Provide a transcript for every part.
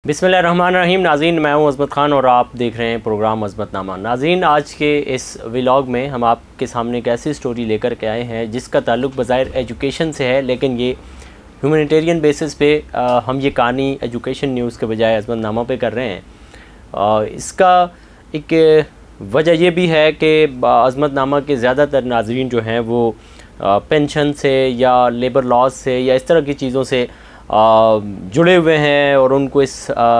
बिस्मिल्लाहिर्रहमानिर्रहीम। नाज़रीन, मैं हूं अज़मत ख़ान और आप देख रहे हैं प्रोग्राम अज़मतनामा। नाज़रीन, आज के इस व्लॉग में हम आपके सामने एक ऐसी स्टोरी लेकर के आए हैं जिसका ताल्लुक़ बज़ाहिर एजुकेशन से है, लेकिन ये ह्यूमैनिटेरियन बेसिस पे हम ये कहानी एजुकेशन न्यूज़ के बजाय अज़मतनामा पे कर रहे हैं। इसका एक वजह ये भी है कि अज़मतनामा के ज़्यादातर नाज़रीन जो हैं वो पेंशन से या लेबर लॉज से या इस तरह की चीज़ों से जुड़े हुए हैं और उनको इस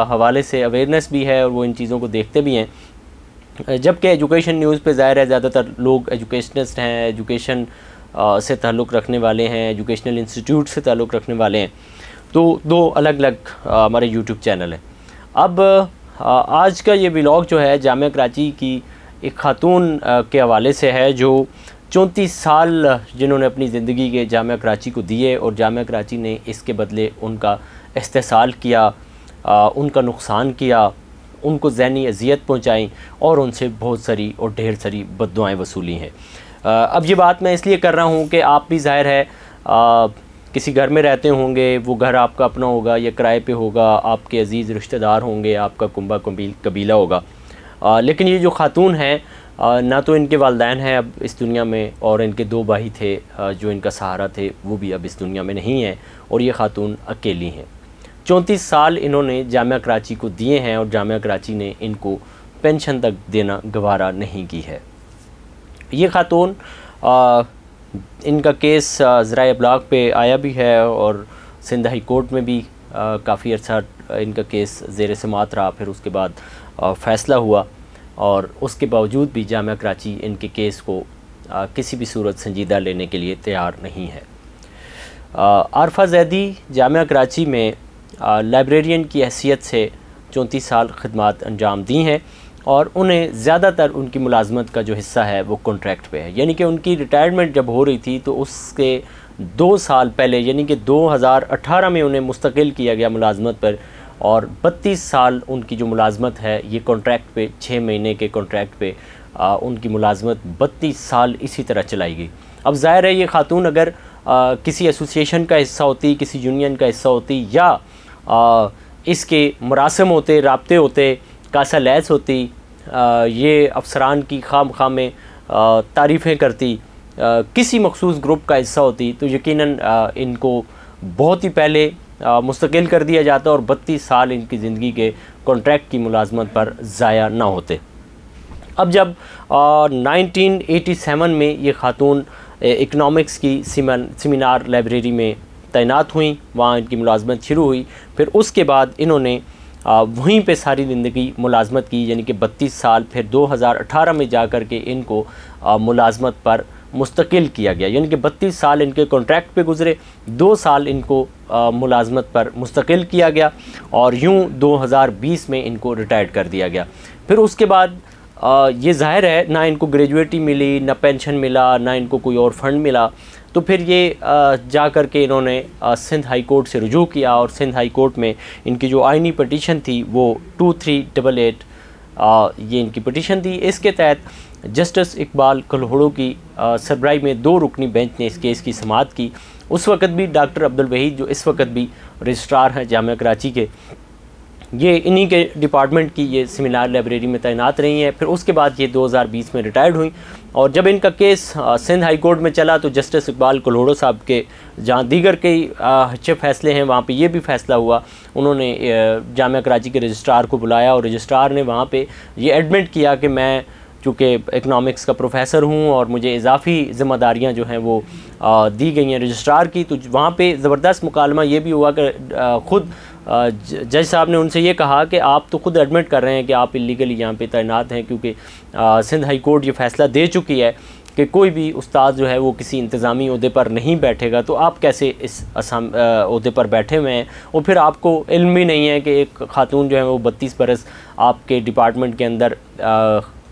हवाले से अवेयरनेस भी है और वो इन चीज़ों को देखते भी हैं। जबकि एजुकेशन न्यूज़ पे ज़ाहिर है ज़्यादातर लोग एजुकेशनिस्ट हैं, एजुकेशन से ताल्लुक़ रखने वाले हैं, एजुकेशनल इंस्टीट्यूट से ताल्लुक़ रखने वाले हैं। तो दो अलग अलग हमारे यूट्यूब चैनल हैं। अब आज का ये व्लॉग जो है जामिया कराची की एक ख़ातून के हवाले से है जो 34 साल जिन्होंने अपनी ज़िंदगी के जामिया कराची को दिए और जामिया कराची ने इसके बदले उनका इस्तेसाल किया, उनका नुकसान किया, उनको ज़हनी अज़ियत पहुँचाई और उनसे बहुत सारी और ढेर सारी बद्दुआएँ वसूली हैं। अब ये बात मैं इसलिए कर रहा हूँ कि आप भी ज़ाहिर है किसी घर में रहते होंगे, वो घर आपका अपना होगा या किराए पे होगा, आपके अज़ीज़ रिश्तेदार होंगे, आपका कुंबा कबीला होगा। लेकिन ये जो ख़ातून हैं ना तो इनके वालिदैन हैं अब इस दुनिया में और इनके दो भाई थे जो इनका सहारा थे, वो भी अब इस दुनिया में नहीं हैं और ये ख़ातून अकेली हैं। 34 साल इन्होंने जामिया कराची को दिए हैं और जामिया कराची ने इनको पेंशन तक देना गवारा नहीं की है। ये ख़ातून इनका केस ज़राए इब्लाग पे आया भी है और सिंध हाई कोर्ट में भी काफ़ी अर्सा इनका केस ज़ेर समाअत रहा। फिर उसके बाद फ़ैसला हुआ और उसके बावजूद भी जामिया कराची इनके केस को किसी भी सूरत संजीदा लेने के लिए तैयार नहीं है। आरफा ज़ैदी जामिया कराची में लाइब्रेरियन की हैसियत से 34 साल खिदमत अंजाम दी हैं और उन्हें ज़्यादातर उनकी मुलाजमत का जो हिस्सा है वो कॉन्ट्रैक्ट पे है। यानी कि उनकी रिटायरमेंट जब हो रही थी तो उसके 2 साल पहले यानी कि 2018 में उन्हें मुस्तकिल किया गया मुलाजमत पर और 32 साल उनकी जो मुलाजमत है ये कॉन्ट्रैक्ट पे 6 महीने के कॉन्ट्रैक्ट पे उनकी मुलाजमत 32 साल इसी तरह चलाई गई। अब ज़ाहिर है ये ख़ातून अगर किसी एसोसिएशन का हिस्सा होती, किसी यूनियन का हिस्सा होती या इसके मरासम होते, राब्ते होते, कासा लैस होती, ये अफसरान की खाम में तारीफ़ें करती, किसी मखसूस ग्रुप का हिस्सा होती तो यकीनन इनको बहुत ही पहले मुस्तकिल कर दिया जाता और 32 साल इनकी ज़िंदगी के कॉन्ट्रैक्ट की मुलाजमत पर ज़ाया ना होते। अब जब 1987 में ये ख़ातून इकनॉमिक्स की सेमिनार लाइब्रेरी में तैनात हुई, वहाँ इनकी मुलाजमत शुरू हुई। फिर उसके बाद इन्होंने वहीं पे सारी ज़िंदगी मुलाजमत की यानी कि 32 साल। फिर 2018 में जा कर के इनको मुलाजमत पर मुस्तकिल किया गया यानी कि 32 साल इनके कॉन्ट्रैक्ट पे गुज़रे, 2 साल इनको मुलाजमत पर मुस्तकिल किया गया और यूँ 2020 में इनको रिटायर्ड कर दिया गया। फिर उसके बाद ये ज़ाहिर है ना इनको ग्रेजुएटी मिली, ना पेंशन मिला, ना इनको कोई और फंड मिला। तो फिर ये जा कर के इन्होंने सिंध हाई कोर्ट से रुजू किया और सिंध हाई कोर्ट में इनकी जो आइनी पटिशन थी वो 2388 ये इनकी पटिशन थी। इसके तहत जस्टिस इकबाल कलहोड़ो की सरबराही में 2 रुकनी बेंच ने इस केस की समाअत की। उस वक़्त भी डॉक्टर अब्दुल वहीद जो इस वक्त भी रजिस्ट्रार हैं जामिया कराची के, ये इन्हीं के डिपार्टमेंट की ये सेमिनार लाइब्रेरी में तैनात रही हैं। फिर उसके बाद ये 2020 में रिटायर्ड हुई और जब इनका केस सिंध हाई कोर्ट में चला तो जस्टिस इकबाल कलहोड़ो साहब के जहाँ दीगर कई अच्छे फ़ैसले हैं वहाँ पे ये भी फ़ैसला हुआ। उन्होंने जामिया कराची के रजिस्ट्रार को बुलाया और रजिस्ट्रार ने वहाँ पे ये एडमिट किया कि मैं चूँकि इकनॉमिक्स का प्रोफेसर हूँ और मुझे इजाफ़ी ज़िम्मेदारियाँ जो हैं वो दी गई हैं रजिस्ट्रार की। तो वहाँ पे ज़बरदस्त मुकालमा ये भी हुआ कि ख़ुद जज साहब ने उनसे ये कहा कि आप तो ख़ुद एडमिट कर रहे हैं कि आप इलीगली यहाँ पे तैनात हैं, क्योंकि सिंध हाई कोर्ट ये फ़ैसला दे चुकी है कि कोई भी उस्ताद जो है वो किसी इंतज़ामी ओहदे पर नहीं बैठेगा, तो आप कैसे इस ओहदे पर बैठे हुए हैं और फिर आपको इल्म भी नहीं है कि एक ख़ातून जो है वो 32 बरस आपके डिपार्टमेंट के अंदर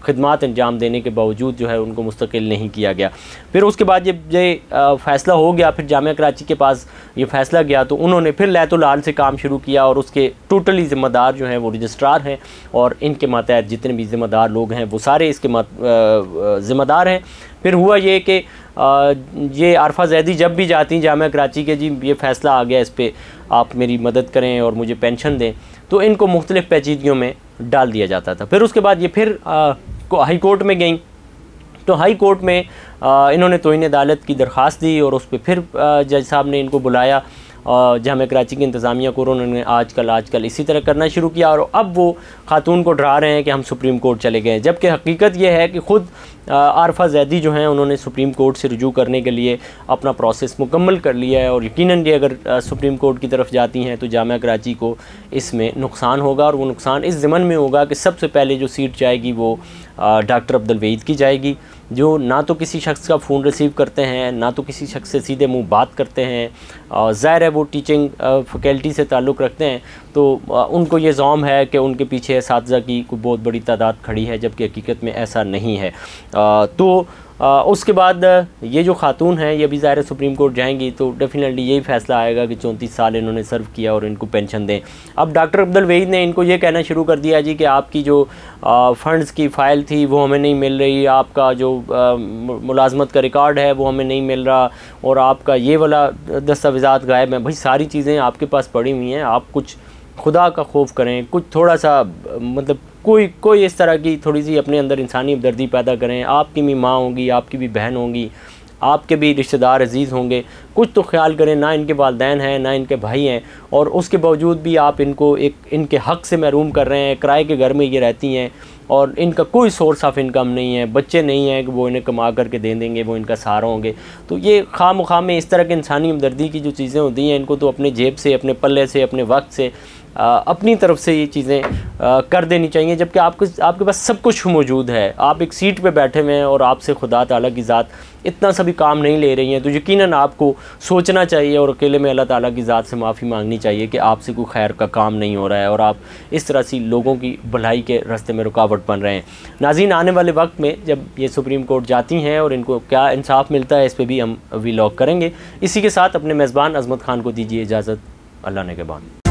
खिदमत अंजाम देने के बावजूद जो है उनको मुस्तकिल नहीं किया गया। फिर उसके बाद जब ये फ़ैसला हो गया, फिर जामिया कराची के पास ये फ़ैसला गया तो उन्होंने फिर लैतो लाल से काम शुरू किया और उसके टोटली ज़िम्मेदार जो हैं वो रजिस्ट्रार हैं और इनके मातहत जितने भी ज़िम्मेदार लोग हैं वो सारे इसके ज़िम्मेदार हैं। फिर हुआ ये कि ये आरफा ज़ैदी जब भी जाती जामिया कराची के, जी ये फ़ैसला आ गया, इस पर आप मेरी मदद करें और मुझे पेंशन दें, तो इनको मुख्तलिफ़ पेचीदगियों में डाल दिया जाता था। फिर उसके बाद ये फिर हाई कोर्ट में गई, तो हाई कोर्ट में इन्होंने तौहीन अदालत की दरख्वास्त दी और उस पर फिर जज साहब ने इनको बुलाया। जामिया कराची की इंतज़ामिया को उन्होंने आजकल इसी तरह करना शुरू किया और अब वो खातून को डरा रहे हैं कि हम सुप्रीम कोर्ट चले गए, जबकि हकीकत ये है कि ख़ुद आरफा जैदी जो हैं उन्होंने सुप्रीम कोर्ट से रुजू करने के लिए अपना प्रोसेस मुकम्मल कर लिया है और यकीनन ये अगर सुप्रीम कोर्ट की तरफ जाती हैं तो जामिया कराची को इसमें नुकसान होगा और वो नुकसान इस ज़मन में होगा कि सबसे पहले जो सीट जाएगी वो डॉक्टर अब्दुल वहीद की जाएगी, जो ना तो किसी शख्स का फ़ोन रिसीव करते हैं, ना तो किसी शख्स से सीधे मुंह बात करते हैं। ज़ाहिर है वो टीचिंग फैकल्टी से ताल्लुक़ रखते हैं, तो उनको ये ज़ौम है कि उनके पीछे असातिज़ा की कोई बहुत बड़ी तादाद खड़ी है, जबकि हकीकत में ऐसा नहीं है। तो उसके बाद ये जो खातून हैं ये भी ज़ाहिर सुप्रीम कोर्ट जाएंगी तो डेफिनेटली यही फ़ैसला आएगा कि 34 साल इन्होंने सर्व किया और इनको पेंशन दें। अब डॉक्टर अब्दुल वहीद ने इनको ये कहना शुरू कर दिया जी कि आपकी जो फ़ंड्स की फ़ाइल थी वो हमें नहीं मिल रही, आपका जो मुलाजमत का रिकॉर्ड है वो हमें नहीं मिल रहा और आपका ये वाला दस्तावेज़ात गायब हैं। भाई सारी चीज़ें आपके पास पड़ी हुई हैं, आप कुछ खुदा का खौफ करें, कुछ थोड़ा सा मतलब कोई इस तरह की थोड़ी सी अपने अंदर इंसानी हमदर्दी पैदा करें। आपकी भी माँ होंगी, आपकी भी बहन होंगी, आपके भी रिश्तेदार अजीज़ होंगे, कुछ तो ख्याल करें। ना इनके वालिदैन हैं, ना इनके भाई हैं और उसके बावजूद भी आप इनको इनके हक़ से महरूम कर रहे हैं। किराए के घर में ये रहती हैं और इनका कोई सोर्स ऑफ इनकम नहीं है, बच्चे नहीं हैं कि वो इन्हें कमा करके दे देंगे, वो इनका सहारा होंगे। तो ये खाम में इस तरह के इंसानी हमदर्दी की जो चीज़ें होती हैं इनको तो अपने जेब से, अपने पल्ले से, अपने वक्त से अपनी तरफ से ये चीज़ें कर देनी चाहिए, जबकि आपके पास सब कुछ मौजूद है। आप एक सीट पे बैठे हुए हैं और आपसे खुदा ताला की ज़ात इतना सा भी काम नहीं ले रही हैं, तो यकीनन आपको सोचना चाहिए और अकेले में अल्लाह ताला की ज़ात से माफ़ी मांगनी चाहिए कि आपसे कोई खैर का काम नहीं हो रहा है और आप इस तरह से लोगों की भलाई के रास्ते में रुकावट बन रहे हैं। नाज़रीन, आने वाले वक्त में जब ये सुप्रीम कोर्ट जाती हैं और इनको क्या इंसाफ मिलता है इस पर भी हम व्लॉग करेंगे। इसी के साथ अपने मेज़बान अज़मत ख़ान को दीजिए इजाज़त। अल्लाह ने के बाद।